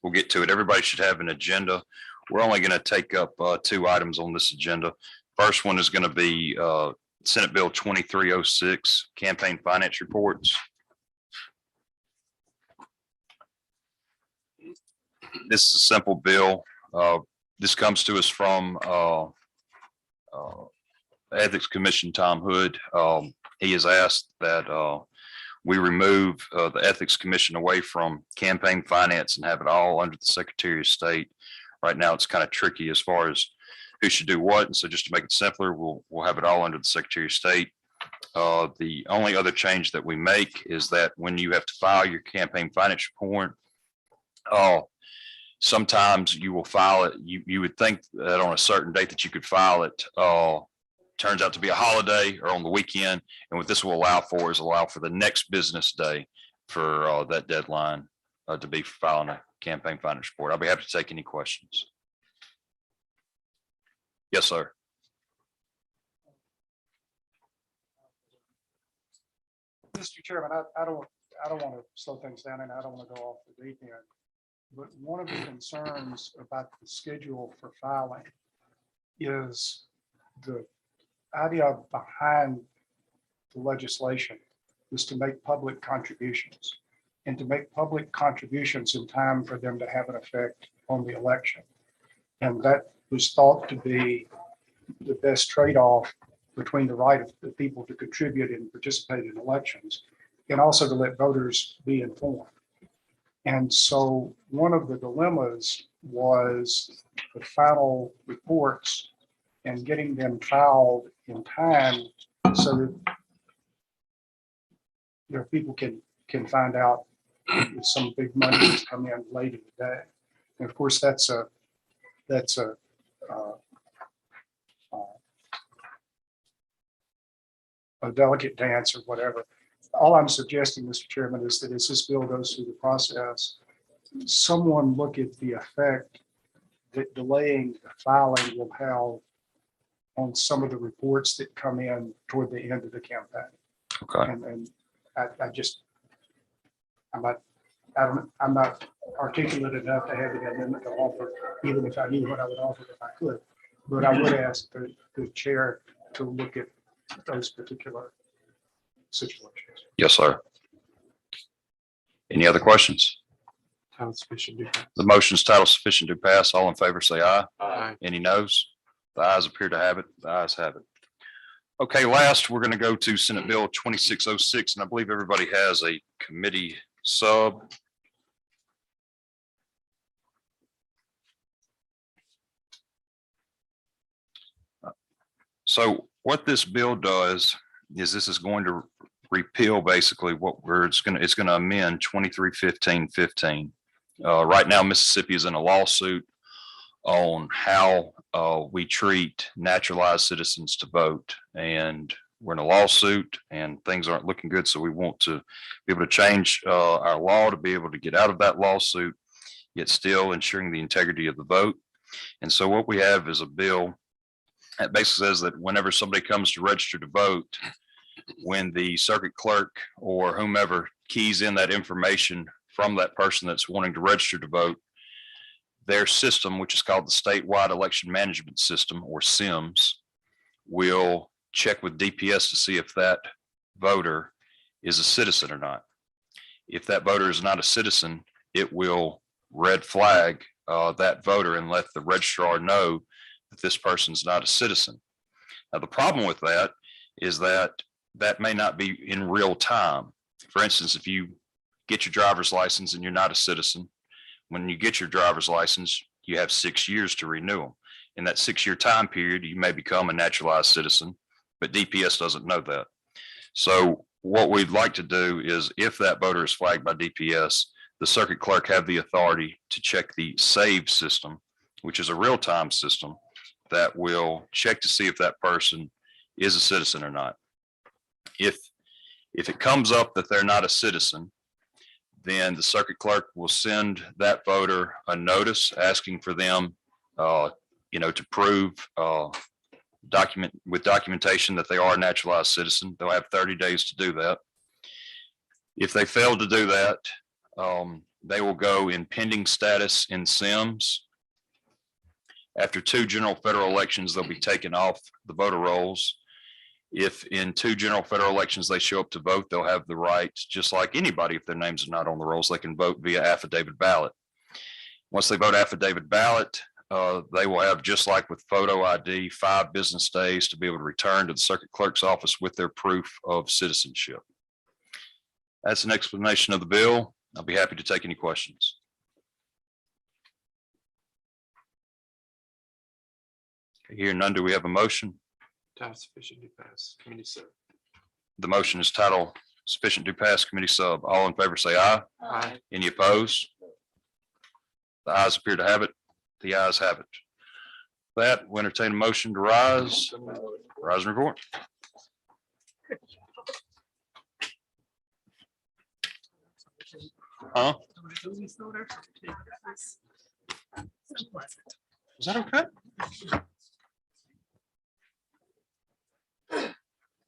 we'll get to it. Everybody should have an agenda. We're only going to take up 2 items on this agenda. First one is going to be Senate Bill 2306, campaign finance reports. This is a simple bill. This comes to us from Ethics Commission, Tom Hood. He has asked that we remove the Ethics Commission away from campaign finance and have it all under the Secretary of State. Right now, it's kind of tricky as far as who should do what. And so just to make it simpler, we'll have it all under the Secretary of State. The only other change that we make is that when you have to file your campaign finance report, sometimes you will file it. You would think that on a certain date that you could file it. Turns out to be a holiday or on the weekend. And what this will allow for is allow for the next business day for that deadline to be filing a campaign finance report. I'll be happy to take any questions. Yes, sir. Mr. Chairman, I don't want to slow things down, and I don't want to go off the deep end. But one of the concerns about the schedule for filing is the idea behind the legislation is to make public contributions, and to make public contributions in time for them to have an effect on the election. And that was thought to be the best trade-off between the right of the people to contribute and participate in elections, and also to let voters be informed. And so one of the dilemmas was the final reports and getting them filed in time so that people can find out if some big money has come in late in the day. And of course, that's a delicate dance or whatever. All I'm suggesting, Mr. Chairman, is that as this bill goes through the process, someone look at the effect that delaying the filing will have on some of the reports that come in toward the end of the campaign. Okay. And I'm not articulate enough to have an amendment to offer, even if I knew what I would offer if I could. But I would ask the chair to look at those particular situations. Yes, sir. Any other questions? Title sufficient to pass. The motion is title sufficient to pass. All in favor say aye. Aye. Any noes? The ayes appear to have it. The ayes have it. Okay, last, we're going to go to Senate Bill 2606, and I believe everybody has a committee sub. So what this bill does is this is going to repeal basically it's going to amend 2315-15. Right now, Mississippi is in a lawsuit on how we treat naturalized citizens to vote, and we're in a lawsuit and things aren't looking good. So we want to be able to change our law to be able to get out of that lawsuit, yet still ensuring the integrity of the vote. And so what we have is a bill that basically says that whenever somebody comes to register to vote, when the circuit clerk or whomever keys in that information from that person that's wanting to register to vote, their system, which is called the Statewide Election Management System, or SIMS, will check with DPS to see if that voter is a citizen or not. If that voter is not a citizen, it will red flag that voter and let the registrar know that this person's not a citizen. Now, the problem with that is that may not be in real time. For instance, if you get your driver's license and you're not a citizen, when you get your driver's license, you have 6 years to renew them. In that 6-year time period, you may become a naturalized citizen, but DPS doesn't know that. So what we'd like to do is, if that voter is flagged by DPS, the circuit clerk have the authority to check the SAVE system, which is a real-time system that will check to see if that person is a citizen or not. If it comes up that they're not a citizen, then the circuit clerk will send that voter a notice asking for them, to prove documentation that they are a naturalized citizen. They'll have 30 days to do that. If they fail to do that, They will go in pending status in Sims. After 2 general federal elections, they'll be taken off the voter rolls. If in 2 general federal elections they show up to vote, they'll have the right, just like anybody, if their names are not on the rolls, they can vote via affidavit ballot. Once they vote affidavit ballot, they will have, just like with photo ID, 5 business days to be able to return to the circuit clerk's office with their proof of citizenship. That's an explanation of the bill. I'll be happy to take any questions. Hearing none, do we have a motion? To have sufficient to pass, committee sub. The motion is titled sufficient to pass committee sub. All in favor say aye. Aye. Any opposed? The ayes appear to have it. The ayes have it. That will entertain a motion to rise. Rise and report. Huh? Is that okay?